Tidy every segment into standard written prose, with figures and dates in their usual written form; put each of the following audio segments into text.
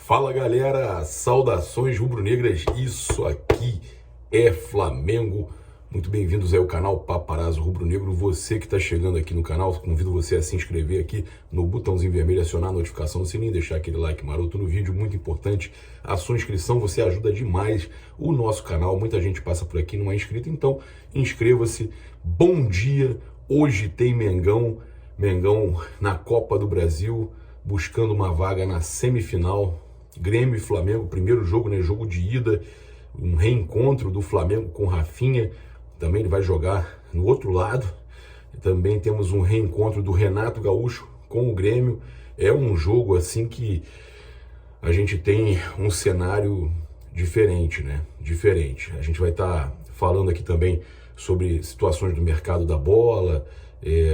Fala galera, saudações rubro-negras, isso aqui é Flamengo. Muito bem-vindos aí ao canal Paparazzo Rubro-Negro. Você que está chegando aqui no canal, convido você a se inscrever aqui no botãozinho vermelho, acionar a notificação do sininho, deixar aquele like maroto no vídeo, muito importante. A sua inscrição, você ajuda demais o nosso canal, muita gente passa por aqui e não é inscrito, então inscreva-se. Bom dia, hoje tem Mengão na Copa do Brasil, buscando uma vaga na semifinal. Grêmio e Flamengo, primeiro jogo, né? Jogo de ida, um reencontro do Flamengo com Rafinha. Também ele vai jogar no outro lado. Também temos um reencontro do Renato Gaúcho com o Grêmio. É um jogo assim que a gente tem um cenário diferente, né? Diferente. A gente vai estar falando aqui também sobre situações do mercado da bola.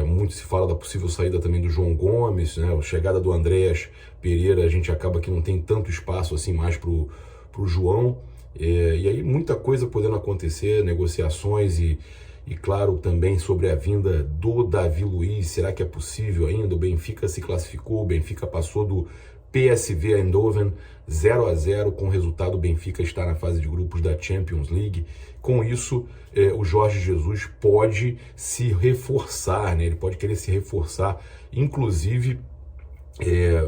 Muito se fala da possível saída também do João Gomes, né? A chegada do Andréas Pereira, a gente acaba que não tem tanto espaço assim mais pro João. E aí muita coisa podendo acontecer, negociações e claro também sobre a vinda do Davi Luiz. Será que é possível ainda? O Benfica se classificou, o Benfica passou do PSV Eindhoven 0-0, com o resultado o Benfica está na fase de grupos da Champions League. Com isso, o Jorge Jesus pode se reforçar, né? Ele pode querer se reforçar, inclusive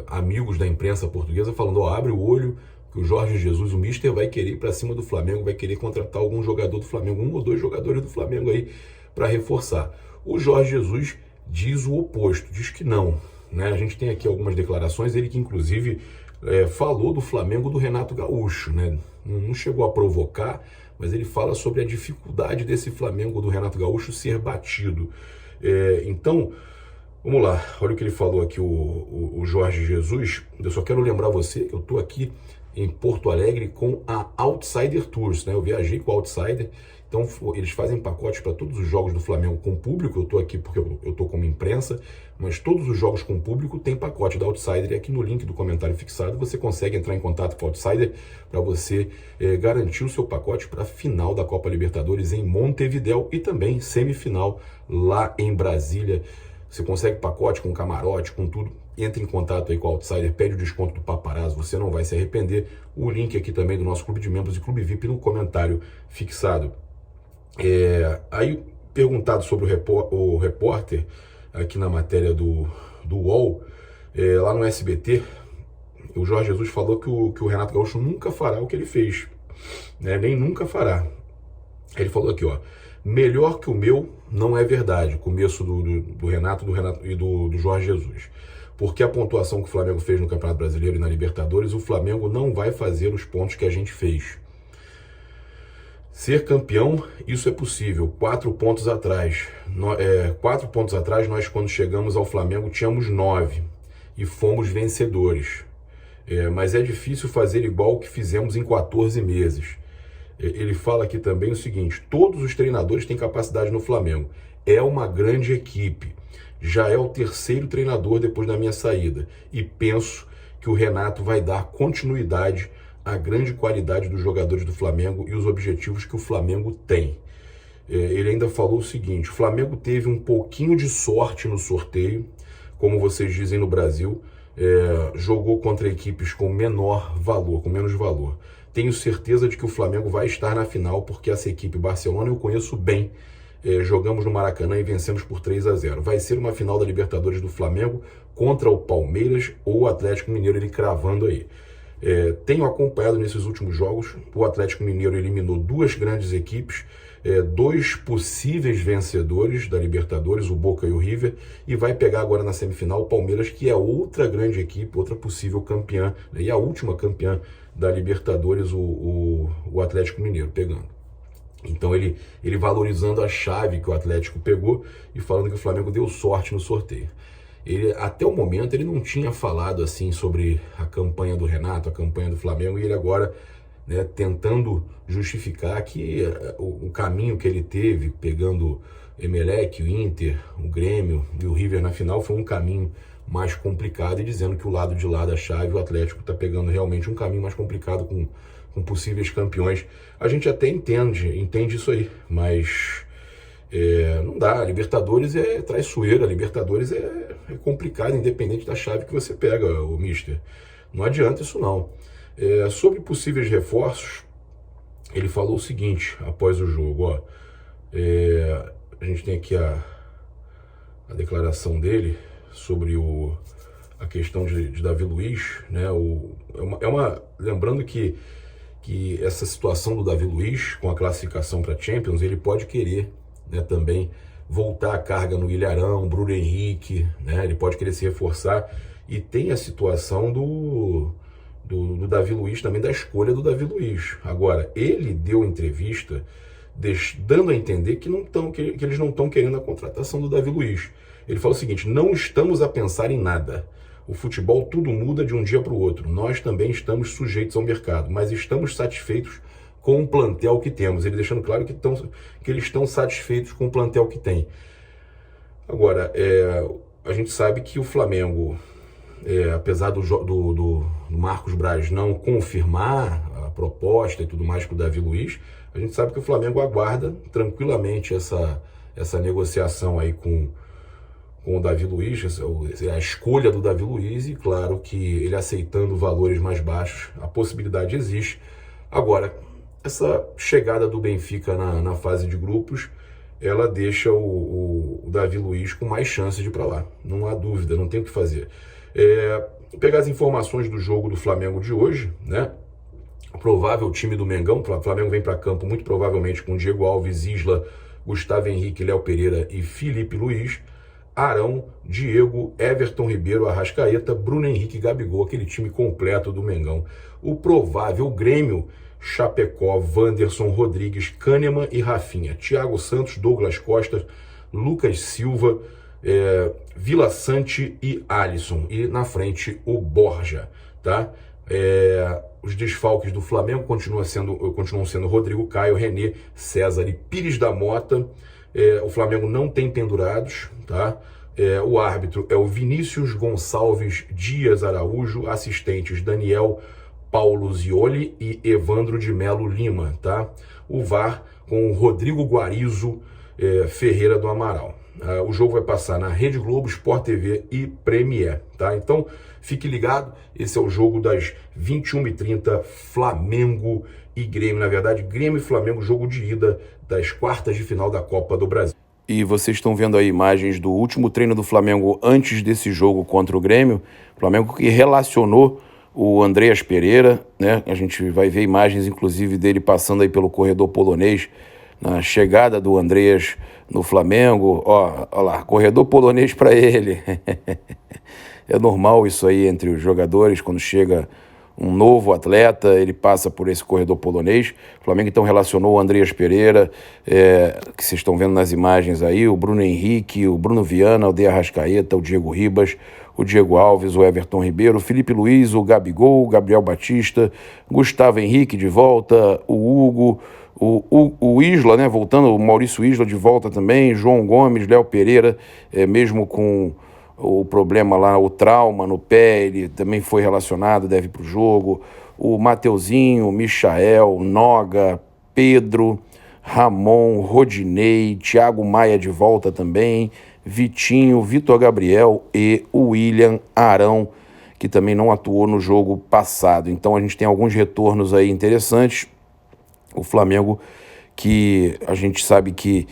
amigos da imprensa portuguesa falando, abre o olho, que o Jorge Jesus, o Mister, vai querer ir para cima do Flamengo, vai querer contratar algum jogador do Flamengo, um ou dois jogadores do Flamengo aí para reforçar. O Jorge Jesus diz o oposto, diz que não, né? A gente tem aqui algumas declarações, ele que inclusive falou do Flamengo do Renato Gaúcho, né? Não chegou a provocar, mas ele fala sobre a dificuldade desse Flamengo do Renato Gaúcho ser batido. Então, vamos lá, olha o que ele falou aqui, o Jorge Jesus. Eu só quero lembrar você que eu estou aqui em Porto Alegre com a Outsider Tours, né? Eu viajei com a Outsider, então eles fazem pacotes para todos os jogos do Flamengo com público. Eu estou aqui porque eu estou como imprensa, mas todos os jogos com público tem pacote da Outsider, e aqui no link do comentário fixado você consegue entrar em contato com a Outsider para você garantir o seu pacote para a final da Copa Libertadores em Montevidéu e também semifinal lá em Brasília. Você consegue pacote com camarote, com tudo. Entre em contato aí com a Outsider, pede o desconto do Paparazzo, você não vai se arrepender. O link aqui também do nosso clube de membros e clube VIP no comentário fixado. Aí, perguntado sobre o repórter, aqui na matéria do UOL, lá no SBT, o Jorge Jesus falou que o Renato Gaúcho nunca fará o que ele fez, né? Nem nunca fará. Ele falou aqui, ó, melhor que o meu não é verdade, começo do Renato e do Jorge Jesus. Porque a pontuação que o Flamengo fez no Campeonato Brasileiro e na Libertadores, o Flamengo não vai fazer os pontos que a gente fez. Ser campeão, isso é possível. 4 pontos atrás. 4 pontos atrás, nós quando chegamos ao Flamengo tínhamos 9 e fomos vencedores. Mas é difícil fazer igual o que fizemos em 14 meses. Ele fala aqui também o seguinte, todos os treinadores têm capacidade no Flamengo. É uma grande equipe. Já é o terceiro treinador depois da minha saída. E penso que o Renato vai dar continuidade à grande qualidade dos jogadores do Flamengo e os objetivos que o Flamengo tem. Ele ainda falou o seguinte, o Flamengo teve um pouquinho de sorte no sorteio, como vocês dizem no Brasil, jogou contra equipes com menor valor, com menos valor. Tenho certeza de que o Flamengo vai estar na final, porque essa equipe Barcelona eu conheço bem. Jogamos no Maracanã e vencemos por 3-0. Vai ser uma final da Libertadores do Flamengo contra o Palmeiras ou o Atlético Mineiro, ele cravando aí. Tenho acompanhado nesses últimos jogos, o Atlético Mineiro eliminou 2 grandes equipes, 2 possíveis vencedores da Libertadores, o Boca e o River, e vai pegar agora na semifinal o Palmeiras, que é outra grande equipe, outra possível campeã, né? E a última campeã da Libertadores, o Atlético Mineiro pegando. Então ele valorizando a chave que o Atlético pegou e falando que o Flamengo deu sorte no sorteio. Até o momento ele não tinha falado assim sobre a campanha do Renato, a campanha do Flamengo, e ele agora, né, tentando justificar que o caminho que ele teve, pegando Emelec, o Inter, o Grêmio e o River na final, foi um caminho mais complicado, e dizendo que o lado de lá da chave, o Atlético está pegando realmente um caminho mais complicado com possíveis campeões. A gente até entende isso aí, mas não dá. A Libertadores é traiçoeira, a Libertadores é complicado, independente da chave que você pega, o Mister. Não adianta isso não. Sobre possíveis reforços, ele falou o seguinte após o jogo, ó, a gente tem aqui a declaração dele sobre a questão de Davi Luiz, né? Lembrando que essa situação do Davi Luiz com a classificação para Champions, ele pode querer, né, também voltar a carga no Ilharão, Bruno Henrique, né? Ele pode querer se reforçar, e tem a situação do Davi Luiz também, da escolha do Davi Luiz. Agora, ele deu entrevista dando a entender que eles não estão querendo a contratação do Davi Luiz. Ele falou o seguinte: não estamos a pensar em nada. O futebol tudo muda de um dia para o outro. Nós também estamos sujeitos ao mercado, mas estamos satisfeitos com o plantel que temos. Ele deixando claro que eles estão satisfeitos com o plantel que tem. Agora, a gente sabe que o Flamengo, apesar do Marcos Braz não confirmar a proposta e tudo mais com o Davi Luiz, a gente sabe que o Flamengo aguarda tranquilamente essa negociação aí com o Davi Luiz, a escolha do Davi Luiz, e claro que ele aceitando valores mais baixos, a possibilidade existe. Agora, essa chegada do Benfica na fase de grupos, ela deixa o Davi Luiz com mais chances de ir para lá. Não há dúvida, não tem o que fazer. Pegar as informações do jogo do Flamengo de hoje, né? O provável time do Mengão, o Flamengo vem para campo muito provavelmente com Diego Alves, Isla, Gustavo Henrique, Léo Pereira e Felipe Luiz. Arão, Diego, Everton Ribeiro, Arrascaeta, Bruno Henrique, Gabigol, aquele time completo do Mengão. O provável Grêmio: Chapecó, Wanderson, Rodrigues, Kahneman e Rafinha. Thiago Santos, Douglas Costa, Lucas Silva, Vila Sante e Alisson. E na frente o Borja, tá? Os desfalques do Flamengo continuam sendo Rodrigo Caio, René, César e Pires da Mota. O Flamengo não tem pendurados, tá? O árbitro é o Vinícius Gonçalves Dias Araújo, assistentes Daniel Paulo Zioli e Evandro de Melo Lima, tá? O VAR com o Rodrigo Guarizo Ferreira do Amaral. O jogo vai passar na Rede Globo, Sport TV e Premier, tá? Então, fique ligado, esse é o jogo das 21h30, Flamengo e Grêmio. Na verdade, Grêmio e Flamengo, jogo de ida das quartas de final da Copa do Brasil. E vocês estão vendo aí imagens do último treino do Flamengo antes desse jogo contra o Grêmio. Flamengo que relacionou o Andreas Pereira, né? A gente vai ver imagens, inclusive, dele passando aí pelo corredor polonês, na chegada do Andreas no Flamengo. Ó lá, corredor polonês para ele. É normal isso aí entre os jogadores, quando chega um novo atleta, ele passa por esse corredor polonês. O Flamengo então relacionou o Andreas Pereira, que vocês estão vendo nas imagens aí, o Bruno Henrique, o Bruno Viana, o De Arrascaeta, o Diego Ribas, o Diego Alves, o Everton Ribeiro, o Felipe Luiz, o Gabigol, o Gabriel Batista, Gustavo Henrique de volta, o Hugo, o Isla, né, voltando, o Maurício Isla de volta também, João Gomes, Léo Pereira, mesmo com o problema lá, o trauma no pé, ele também foi relacionado, deve ir para o jogo. O Mateuzinho, Michael, Noga, Pedro, Ramon, Rodinei, Thiago Maia de volta também, Vitinho, Vitor Gabriel e o William Arão, que também não atuou no jogo passado. Então a gente tem alguns retornos aí interessantes. O Flamengo, que a gente sabe que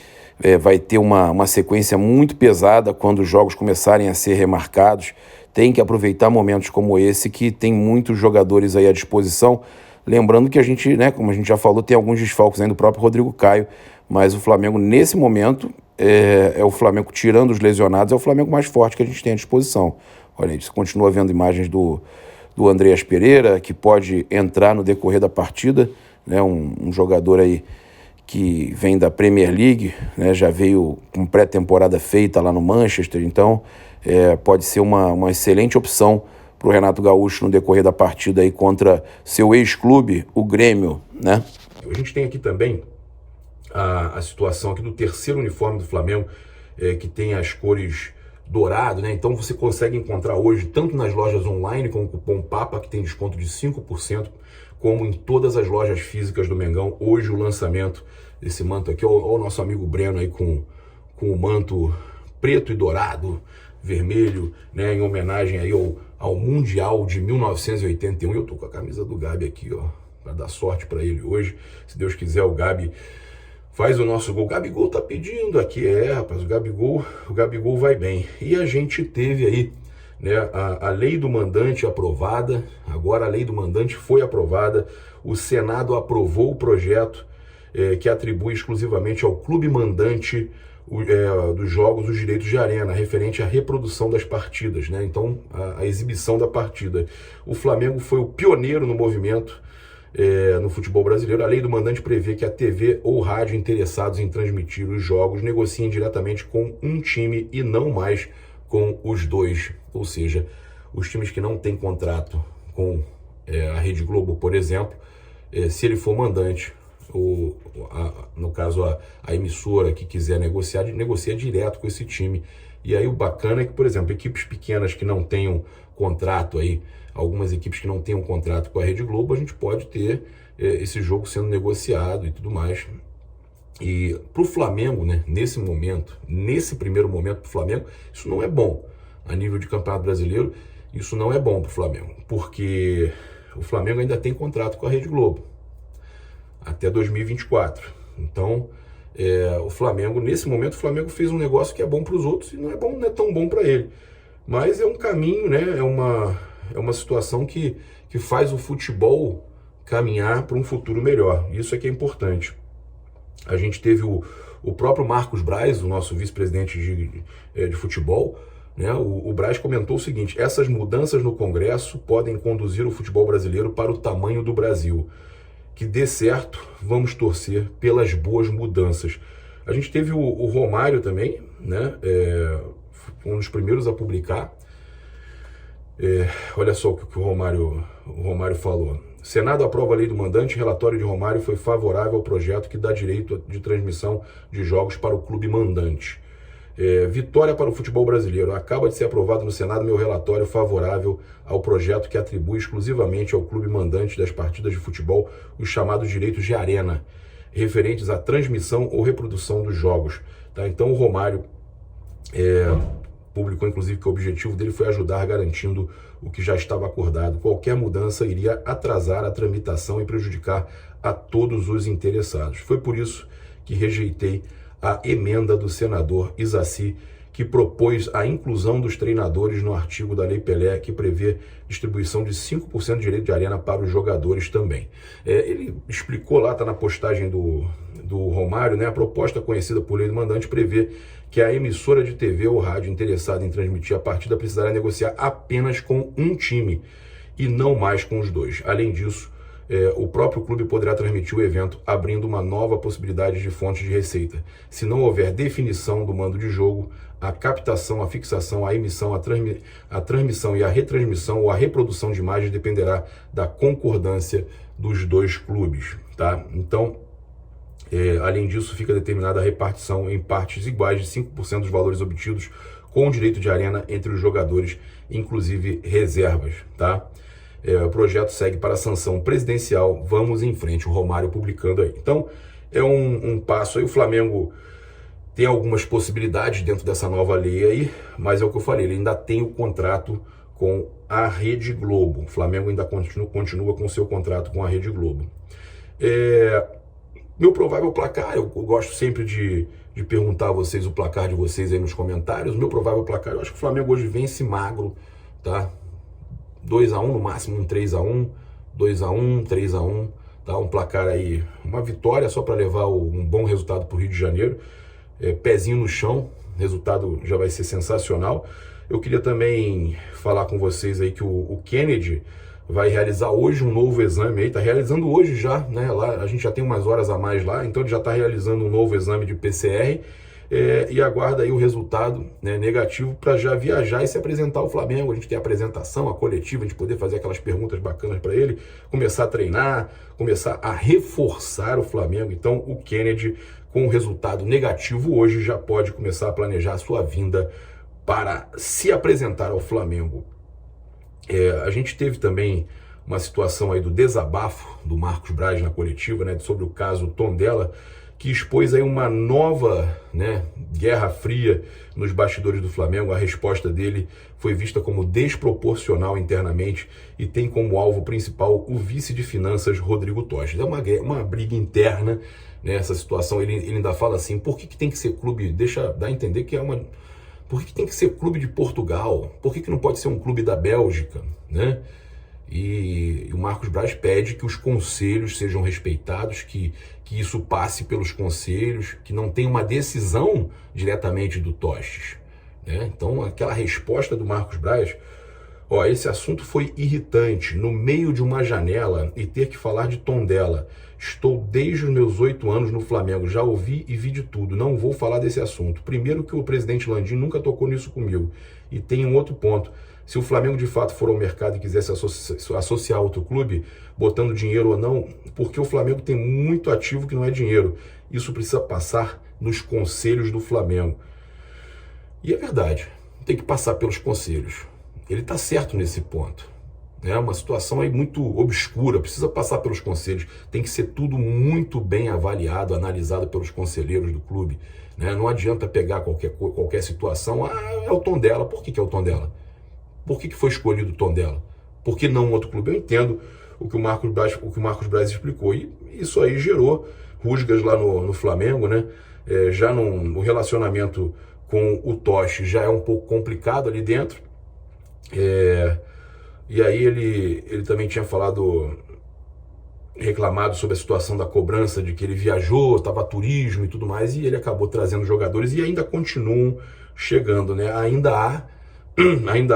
vai ter uma sequência muito pesada quando os jogos começarem a ser remarcados. Tem que aproveitar momentos como esse, que tem muitos jogadores aí à disposição. Lembrando que a gente, né, como a gente já falou, tem alguns desfalques aí do próprio Rodrigo Caio, mas o Flamengo, nesse momento, é o Flamengo, tirando os lesionados, é o Flamengo mais forte que a gente tem à disposição. Olha, você continua vendo imagens do Andreas Pereira, que pode entrar no decorrer da partida, né, um jogador aí que vem da Premier League, né, já veio com pré-temporada feita lá no Manchester, então pode ser uma excelente opção para o Renato Gaúcho no decorrer da partida aí contra seu ex-clube, o Grêmio, né? A gente tem aqui também a situação aqui do terceiro uniforme do Flamengo, que tem as cores dourado, né? Então você consegue encontrar hoje, tanto nas lojas online com o cupom PAPA, que tem desconto de 5%, como em todas as lojas físicas do Mengão. Hoje o lançamento desse manto aqui, ó, o nosso amigo Breno aí com o manto preto e dourado, vermelho, né, em homenagem aí ao Mundial de 1981. Eu tô com a camisa do Gabi aqui, ó, para dar sorte para ele hoje. Se Deus quiser, o Gabi faz o nosso gol. O Gabigol tá pedindo aqui, rapaz, o Gabigol vai bem. E a gente teve aí, né, a lei do mandante aprovada. Agora a lei do mandante foi aprovada. O Senado aprovou o projeto que atribui exclusivamente ao clube mandante dos jogos os direitos de arena, referente à reprodução das partidas, né? Então, a exibição da partida. O Flamengo foi o pioneiro no movimento no futebol brasileiro. A lei do mandante prevê que a TV ou rádio interessados em transmitir os jogos negociem diretamente com um time e não mais com os dois. Ou seja, os times que não têm contrato com a Rede Globo, por exemplo, se ele for mandante, no caso a emissora que quiser negociar, negocia direto com esse time. E aí o bacana é que, por exemplo, equipes pequenas que não tenham contrato aí, algumas equipes que não tenham contrato com a Rede Globo, a gente pode ter esse jogo sendo negociado e tudo mais. E para o Flamengo, né, nesse primeiro momento para o Flamengo, isso não é bom. A nível de Campeonato Brasileiro, isso não é bom para o Flamengo, porque o Flamengo ainda tem contrato com a Rede Globo até 2024. Então, o Flamengo, nesse momento, o Flamengo fez um negócio que é bom para os outros e não é tão bom para ele. Mas é um caminho, né? É uma situação que faz o futebol caminhar para um futuro melhor. Isso é que é importante. A gente teve o próprio Marcos Braz, o nosso vice-presidente de futebol, né? O Braz comentou o seguinte: essas mudanças no Congresso podem conduzir o futebol brasileiro para o tamanho do Brasil. Que dê certo, vamos torcer pelas boas mudanças. A gente teve o Romário também, né? Um dos primeiros a publicar. Olha só o que o Romário falou. Senado aprova a lei do mandante. Relatório de Romário foi favorável ao projeto que dá direito de transmissão de jogos para o clube mandante. Vitória para o futebol brasileiro. Acaba de ser aprovado no Senado meu relatório favorável ao projeto que atribui exclusivamente ao clube mandante das partidas de futebol os chamados direitos de arena, referentes à transmissão ou reprodução dos jogos. Tá? Então o Romário publicou inclusive que o objetivo dele foi ajudar garantindo o que já estava acordado. Qualquer mudança iria atrasar a tramitação e prejudicar a todos os interessados. Foi por isso que rejeitei a emenda do senador Issaci, que propôs a inclusão dos treinadores no artigo da Lei Pelé, que prevê distribuição de 5% de direito de arena para os jogadores também. Ele explicou lá, está na postagem do Romário, né? A proposta conhecida por lei do mandante prevê que a emissora de TV ou rádio interessada em transmitir a partida precisará negociar apenas com um time e não mais com os dois. Além disso, o próprio clube poderá transmitir o evento, abrindo uma nova possibilidade de fonte de receita. Se não houver definição do mando de jogo, a captação, a fixação, a emissão, a transmissão e a retransmissão ou a reprodução de imagens dependerá da concordância dos dois clubes. Tá? Então, além disso, fica determinada a repartição em partes iguais de 5% dos valores obtidos com direito de arena entre os jogadores, inclusive reservas. Tá? O projeto segue para a sanção presidencial. Vamos em frente. O Romário publicando aí. Então, é um passo aí. O Flamengo tem algumas possibilidades dentro dessa nova lei aí, mas é o que eu falei, ele ainda tem o contrato com a Rede Globo. O Flamengo ainda continua com o seu contrato com a Rede Globo. Meu provável placar, eu gosto sempre de perguntar a vocês o placar de vocês aí nos comentários. Meu provável placar, eu acho que o Flamengo hoje vence magro, tá? 2-1, no máximo um 3-1, 2-1, 3-1, tá? Um placar aí, uma vitória só para levar um bom resultado para o Rio de Janeiro. Pezinho no chão, resultado já vai ser sensacional. Eu queria também falar com vocês aí que o Kennedy vai realizar hoje um novo exame aí, tá realizando hoje já, né? Lá a gente já tem umas horas a mais lá, então ele já está realizando um novo exame de PCR. E aguarda aí o resultado, né, negativo para já viajar e se apresentar ao Flamengo. A gente tem a apresentação, a coletiva, a gente poder fazer aquelas perguntas bacanas para ele, começar a treinar, começar a reforçar o Flamengo. Então o Kennedy, com o resultado negativo hoje, já pode começar a planejar a sua vinda para se apresentar ao Flamengo. A gente teve também uma situação aí do desabafo do Marcos Braz na coletiva, né, sobre o caso Tondela, que expôs aí uma nova, né, guerra fria nos bastidores do Flamengo. A resposta dele foi vista como desproporcional internamente e tem como alvo principal o vice de finanças, Rodrigo Tostes. É uma briga interna nessa situação. Ele ainda fala assim, por que tem que ser clube, deixa dar a entender que é uma... Por que tem que ser clube de Portugal? Por que não pode ser um clube da Bélgica, né? E o Marcos Braz pede que os conselhos sejam respeitados, que isso passe pelos conselhos, que não tenha uma decisão diretamente do Tostes, né? Então, aquela resposta do Marcos Braz, ó, esse assunto foi irritante, no meio de uma janela e ter que falar de Tondela. Estou desde os meus 8 anos no Flamengo, já ouvi e vi de tudo, não vou falar desse assunto. Primeiro que o presidente Landim nunca tocou nisso comigo. E tem um outro ponto, se o Flamengo de fato for ao mercado e quiser se associar a outro clube, botando dinheiro ou não, porque o Flamengo tem muito ativo que não é dinheiro. Isso precisa passar nos conselhos do Flamengo. E é verdade, tem que passar pelos conselhos. Ele está certo nesse ponto. É uma situação aí muito obscura, precisa passar pelos conselhos, tem que ser tudo muito bem avaliado, analisado pelos conselheiros do clube, né? Não adianta pegar qualquer situação, é o Tondela. Por que é o Tondela? Por que foi escolhido o Tondela? Por que não um outro clube? Eu entendo o que o Marcos Braz explicou, e isso aí gerou rusgas lá no Flamengo, né? Já no relacionamento com o Toche já é um pouco complicado ali dentro. E aí ele também tinha reclamado sobre a situação da cobrança, de que ele viajou, estava turismo e tudo mais, e ele acabou trazendo jogadores e ainda continuam chegando, né? Ainda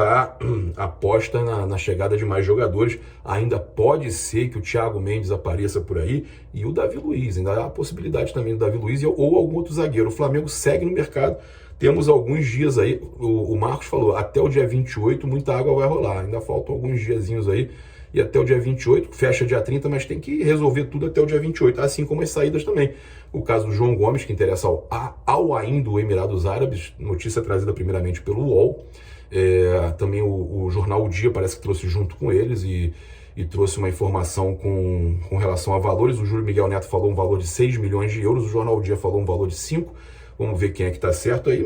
há aposta na chegada de mais jogadores, ainda pode ser que o Thiago Mendes apareça por aí e o Davi Luiz, ainda há a possibilidade também do Davi Luiz ou algum outro zagueiro. O Flamengo segue no mercado, temos alguns dias aí, o Marcos falou, até o dia 28 muita água vai rolar, ainda faltam alguns diazinhos aí, e até o dia 28, fecha dia 30, mas tem que resolver tudo até o dia 28, assim como as saídas também. O caso do João Gomes, que interessa ao Ain do Emirados Árabes, notícia trazida primeiramente pelo UOL, também o jornal O Dia parece que trouxe junto com eles e trouxe uma informação com relação a valores. O Júlio Miguel Neto falou um valor de 6 milhões de euros, o jornal O Dia falou um valor de 5. Vamos ver quem é que está certo aí.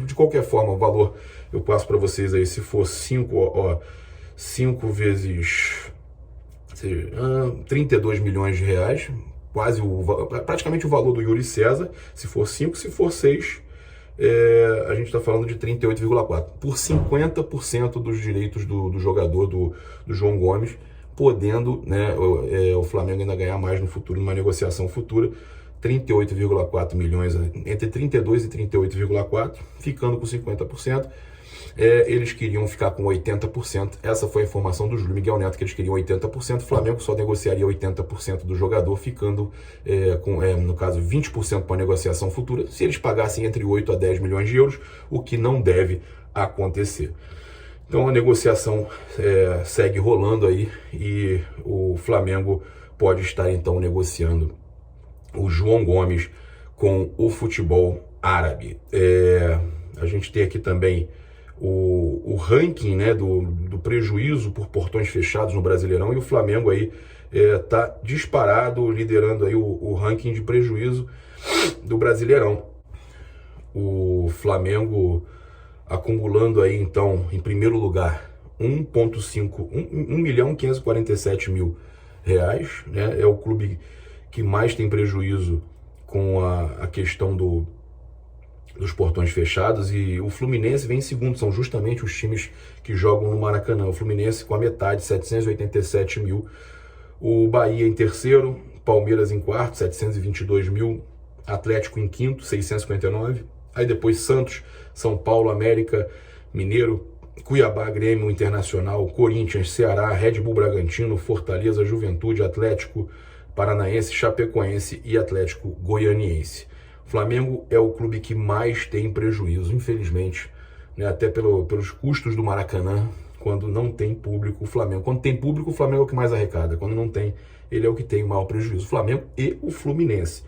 De qualquer forma, o valor eu passo para vocês aí. Se for 5 vezes 32 milhões de reais, praticamente o valor do Yuri César. Se for 5, se for 6, a gente está falando de 38,4. Por 50% dos direitos do jogador, do João Gomes, podendo, né, o Flamengo ainda ganhar mais no futuro, numa negociação futura. 38,4 milhões, entre 32 e 38,4, ficando com 50%. Eles queriam ficar com 80%. Essa foi a informação do Júlio Miguel Neto, que eles queriam 80%. O Flamengo só negociaria 80% do jogador, ficando no caso, 20% para a negociação futura, se eles pagassem entre 8 a 10 milhões de euros, o que não deve acontecer. Então a negociação segue rolando aí e o Flamengo pode estar então negociando o João Gomes com o futebol árabe. A gente tem aqui também o ranking, né, do prejuízo por portões fechados no Brasileirão, e o Flamengo aí está disparado, liderando aí o ranking de prejuízo do Brasileirão. O Flamengo acumulando aí então em primeiro lugar 1.547 reais, né? É o clube que mais tem prejuízo com a questão dos portões fechados, e o Fluminense vem em segundo, são justamente os times que jogam no Maracanã. O Fluminense com a metade, 787 mil, o Bahia em terceiro, Palmeiras em quarto, 722 mil, Atlético em quinto, 659, aí depois Santos, São Paulo, América, Mineiro, Cuiabá, Grêmio, Internacional, Corinthians, Ceará, Red Bull Bragantino, Fortaleza, Juventude, Atlético Paranaense, Chapecoense e Atlético Goianiense. O Flamengo é o clube que mais tem prejuízo, infelizmente, né? Até pelos custos do Maracanã, quando não tem público, o Flamengo. Quando tem público, o Flamengo é o que mais arrecada. Quando não tem, ele é o que tem o maior prejuízo. O Flamengo e o Fluminense.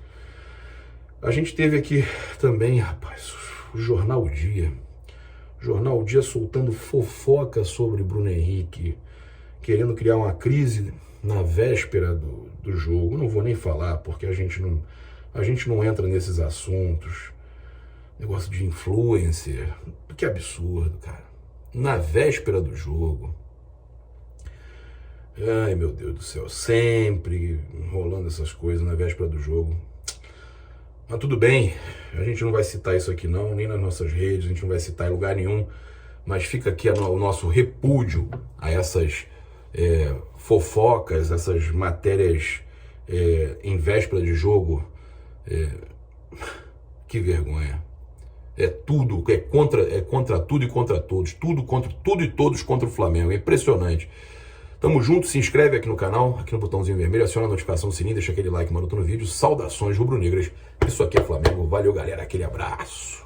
A gente teve aqui também, rapaz, o Jornal O Dia. Jornal O Dia soltando fofoca sobre Bruno Henrique, querendo criar uma crise na véspera do jogo. Não vou nem falar, porque a gente a gente não entra nesses assuntos. Negócio de influencer, que absurdo, cara. Na véspera do jogo. Ai, meu Deus do céu, sempre rolando essas coisas na véspera do jogo. Mas tudo bem, a gente não vai citar isso aqui não, nem nas nossas redes, a gente não vai citar em lugar nenhum. Mas fica aqui o nosso repúdio a essas fofocas, essas matérias em véspera de jogo. Que vergonha. É contra tudo e contra todos. Tudo contra tudo e todos contra o Flamengo. É impressionante. Tamo junto, se inscreve aqui no canal, aqui no botãozinho vermelho, aciona a notificação do sininho, deixa aquele like maroto no vídeo. Saudações rubro-negras. Isso aqui é Flamengo. Valeu, galera. Aquele abraço.